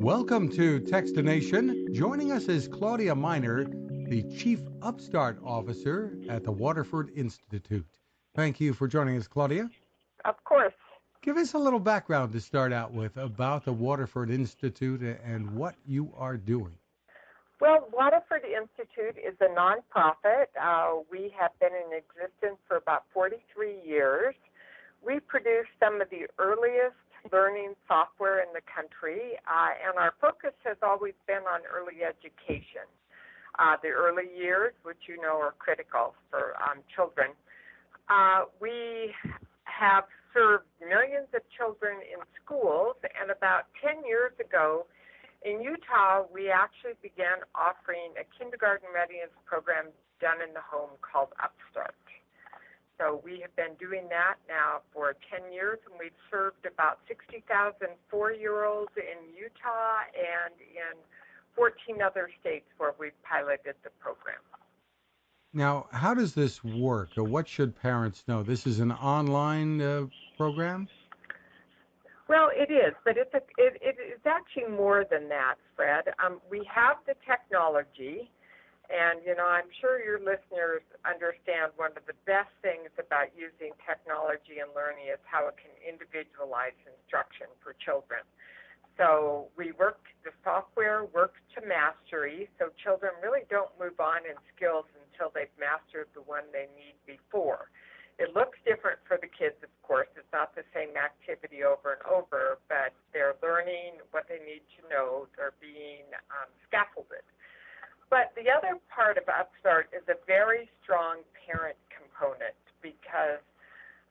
Welcome to Techstination. Joining us is Claudia Miner, the Chief Upstart Officer at the Waterford Institute. Thank you for joining us, Claudia. Of course. Give us a little background to start out with about the Waterford Institute and what you are doing. Well, Waterford Institute is a nonprofit. We have been in existence for about 43 years. We produce some of the earliest learning software in the country, and our focus has always been on early education. The early years, which you know are critical for children. We have served millions of children in schools, and about 10 years ago in Utah, we actually began offering a kindergarten readiness program done in the home called Upstart. So we have been doing that now for 10 years, and we've served about 60,000 4-year-olds in Utah and in 14 other states where we've piloted the program. Now, how does this work, or what should parents know? This is an online program? Well, it is, but it is actually more than that, Fred. We have the technology, and, I'm sure your listeners understand one of the best things about using technology and learning is how it can individualize instruction for children. So the software works to mastery, so children really don't move on in skills until they've mastered the one they need before. It looks different for the kids, of course. It's not the same activity over and over, but they're learning what they need to know. They're being scaffolded. But the other part of Upstart is a very strong parent component, because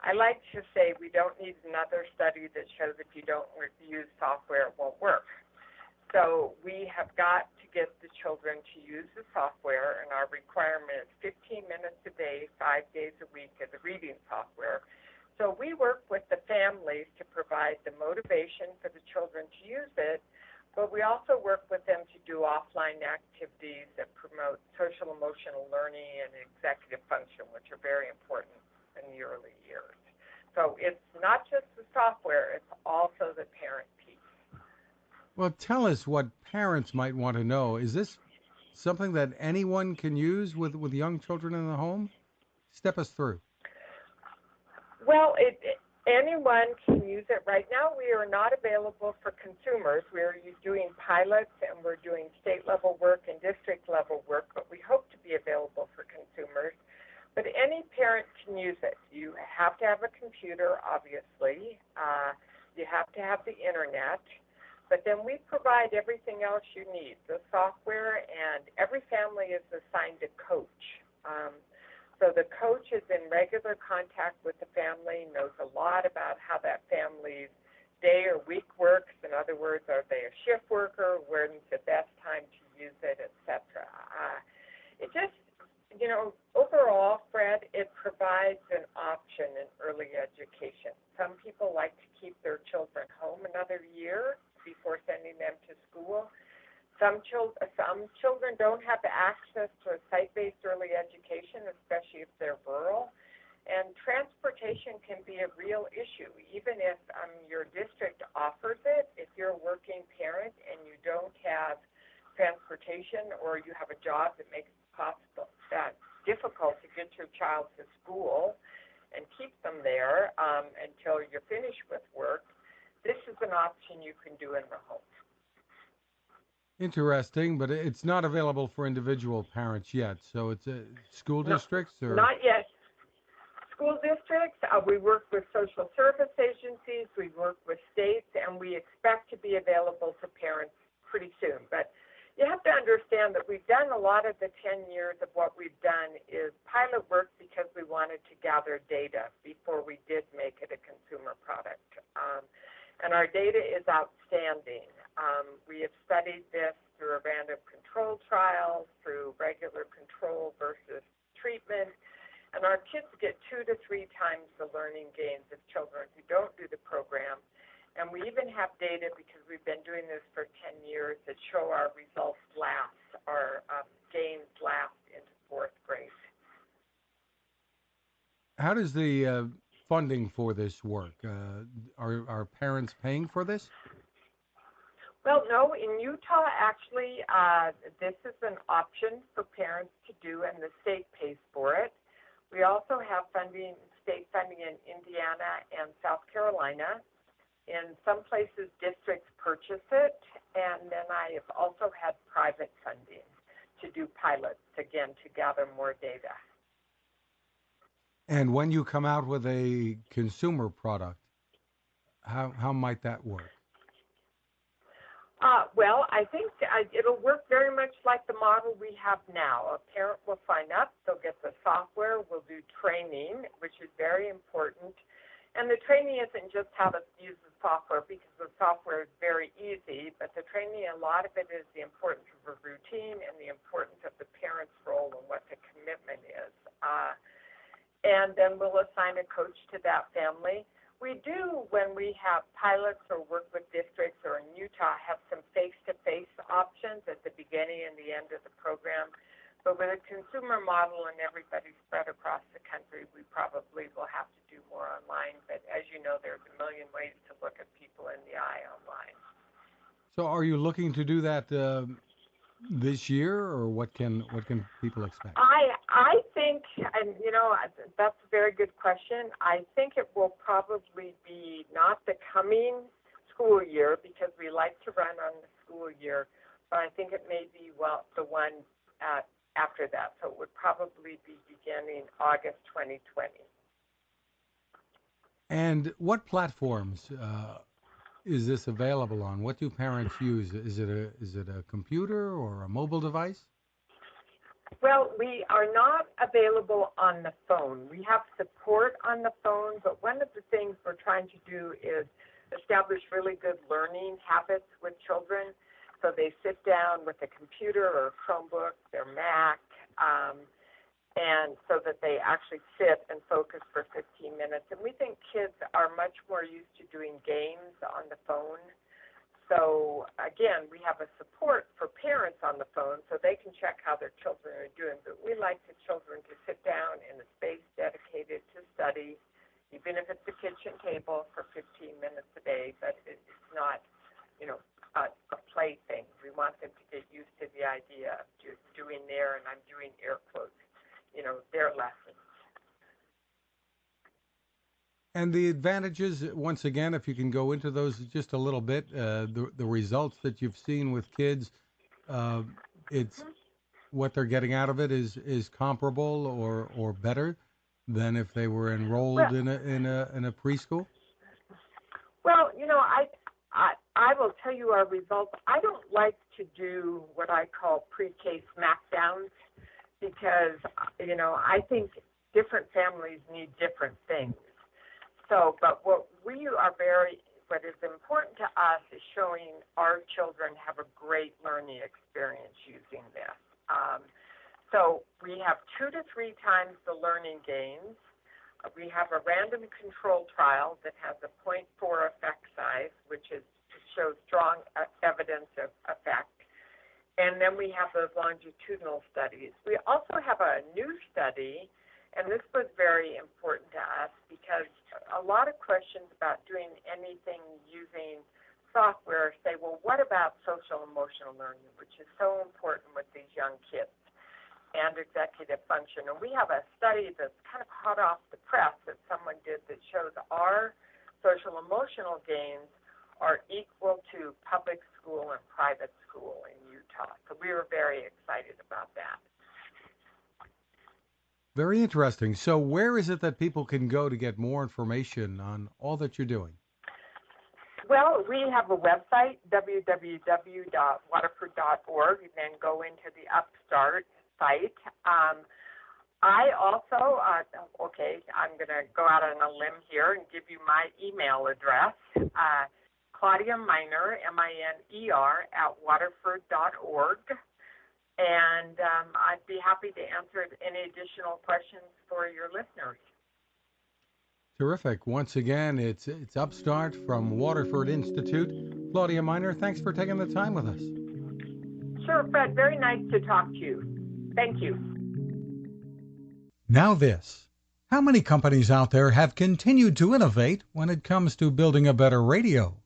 I like to say we don't need another study that shows if you don't use software, it won't work. So we have got to get the children to use the software, and our requirement is 15 minutes a day, 5 days a week as a reading software. So we work with the families to provide the motivation for the children to use it, but we also work with them to do offline activities that promote social emotional learning and executive function, which are very important in the early years. So it's not just the software, it's also the parent piece. Well, tell us what parents might want to know. Is this something that anyone can use with young children in the home? Step us through. Well, anyone can use it. Right now, we are not available for consumers. We're doing pilots, and we're doing state-level work and district-level work, but we hope to be available for consumers. But any parent can use it. You have to have a computer, obviously. You have to have the internet. But then we provide everything else you need, the software, and every family is assigned a coach. So the coach is in regular contact with the family, knows a lot about how that family's day or week works. In other words, are they a shift worker? When's the best time to use it, etc. It just, overall, Fred, it provides an option in early education. Some people like to keep their children home another year before sending them to school. Some children don't have access to a site-based early education, especially if they're rural. And transportation can be a real issue. Even if your district offers it, if you're a working parent and you don't have transportation, or you have a job that makes it difficult to get your child to school and keep them there until you're finished with work, this is an option you can do in the home. Interesting, but it's not available for individual parents yet. So it's school districts? Or Not yet. School districts, we work with social service agencies, we work with states, and we expect to be available to parents pretty soon. But you have to understand that we've done a lot of the 10 years of what we've done is pilot work because we wanted to gather data before we did make it a consumer product. And our data is outstanding. We have studied this through a random control trial, through regular control versus treatment, and our kids get 2 to 3 times the learning gains of children who don't do the program. And we even have data, because we've been doing this for 10 years, that show our results our gains last into 4th grade. how does the funding for this work? Are parents paying for this? Well, no, in Utah, actually, this is an option for parents to do, and the state pays for it. We also have funding, state funding in Indiana and South Carolina. In some places, districts purchase it, and then I have also had private funding to do pilots, again, to gather more data. And when you come out with a consumer product, how might that work? Well, I think it'll work very much like the model we have now. A parent will sign up, they'll get the software, we'll do training, which is very important. And the training isn't just how to use the software, because the software is very easy, but the training, a lot of it is the importance of a routine and the importance of the parent's role and what the commitment is. And then we'll assign a coach to that family. We do, when we have pilots or work with districts, or in Utah, have some face-to-face options at the beginning and the end of the program. But with a consumer model and everybody spread across the country, we probably will have to do more online. But as you know, there's a million ways to look at people in the eye online. So are you looking to do that this year, or what can people expect? I think, and that's a very good question. I think it will probably be not the coming school year, because we like to run on the school year, but I think it may be the one after that. So it would probably be beginning August 2020. And what platforms is this available on? What do parents use? Is it a computer or a mobile device? Well, we are not available on the phone. We have support on the phone, but one of the things we're trying to do is establish really good learning habits with children. So they sit down with a computer or a Chromebook, their Mac, and so that they actually sit and focus for 15 minutes. And we think kids are much more used to doing games on the phone. So, again, we have a support for parents on the phone so they can check how their children are doing. But we like the children to sit down in a space dedicated to study, even if it's a kitchen table, for 15 minutes a day. But it's not, a play thing. We want them to get used to the idea of doing and I'm doing air quotes, their lessons. And the advantages, once again, if you can go into those just a little bit, the results that you've seen with kids, it's what they're getting out of it is comparable or better than if they were enrolled in a preschool. Well, I will tell you our results. I don't like to do what I call pre-K smackdowns, because I think different families need different things. So, but what is important to us is showing our children have a great learning experience using this. So we have 2 to 3 times the learning gains. We have a random control trial that has a 0.4 effect size, which shows strong evidence of effect. And then we have those longitudinal studies. We also have a new study, and this was very important to us because a lot of questions about doing anything using software say, well, what about social emotional learning, which is so important with these young kids, and executive function. And we have a study that's kind of hot off the press that someone did that shows our social emotional gains are equal to public school and private school in Utah. So we were very excited about that. Very interesting. So where is it that people can go to get more information on all that you're doing? Well, we have a website, www.waterford.org, and then go into the Upstart site. I also, I'm going to go out on a limb here and give you my email address, Claudia Miner, MINER, @waterford.org. And I'd be happy to answer any additional questions for your listeners. Terrific. Once again, it's Upstart from Waterford Institute. Claudia Miner, thanks for taking the time with us. Sure, Fred. Very nice to talk to you. Thank you. Now this. How many companies out there have continued to innovate when it comes to building a better radio?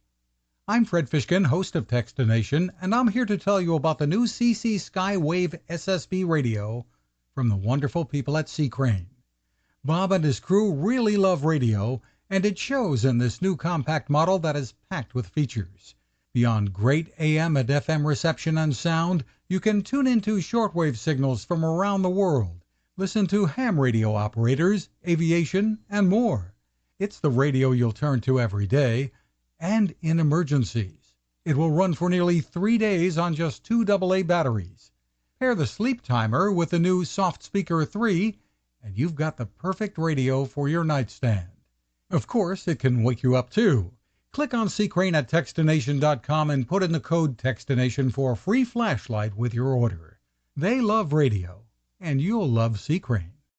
I'm Fred Fishkin, host of Techstination, and I'm here to tell you about the new CC Skywave SSB radio from the wonderful people at C. Crane. Bob and his crew really love radio, and it shows in this new compact model that is packed with features. Beyond great AM and FM reception and sound, you can tune into shortwave signals from around the world, listen to ham radio operators, aviation, and more. It's the radio you'll turn to every day and in emergencies. It will run for nearly 3 days on just 2 AA batteries. Pair the sleep timer with the new Soft Speaker 3, and you've got the perfect radio for your nightstand. Of course, it can wake you up too. Click on Crane at Techstination.com and put in the code Techstination for a free flashlight with your order. They love radio, and you'll love Crane.